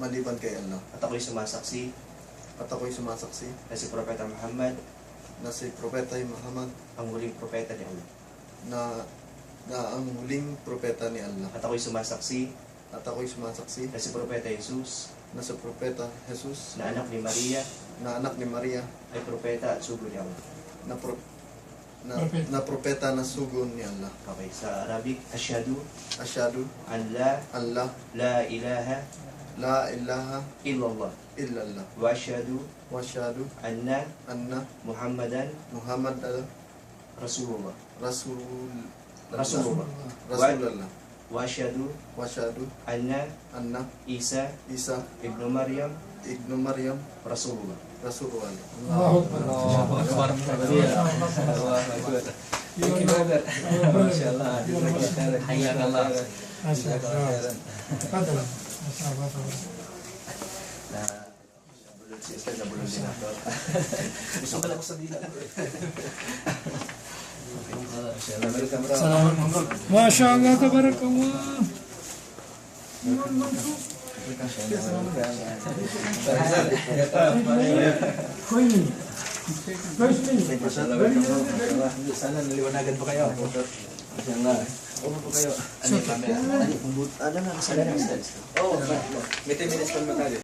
maliban kay Allah. At ako'y sumasaksi At ako'y sumasaksi na si Propeta Muhammad na si Propeta Muhammad ang huling propeta ni Allah. na ang huling propeta ni Allah. At ako'y sumasaksi At ako'y sumasaksi na si Propeta Jesus na si Propeta Jesus na anak ni Maria na anak ni Maria ay propeta at sugo ni Allah. na propeta na sugo ni Allah. Okay, sa Arabic, Asyhadu Asyhadu an la la ilaha ilaha illallah illallah wa asyhadu wa asyhadu anna anna Muhammadan Muhammad Rasulullah Rasulullah wa asyhadu wa asyhadu anna anna Isa Isa ibnu Maryam ibnu Maryam Rasulullah. Rasulullah. Allahu Akbar. Masyaallah. Hayyakallah. Fadlan. Si Ustaz na bulong din ako. Gusto ko lang ko sabihin ako. Masyaallah, tabarakallah. Sana naliwanagan pa kayo. Masyaallah. Ano po kayo? Ano yung camera? Ano na, kasalanan. Oh, may 10 minutes pa naman tayo.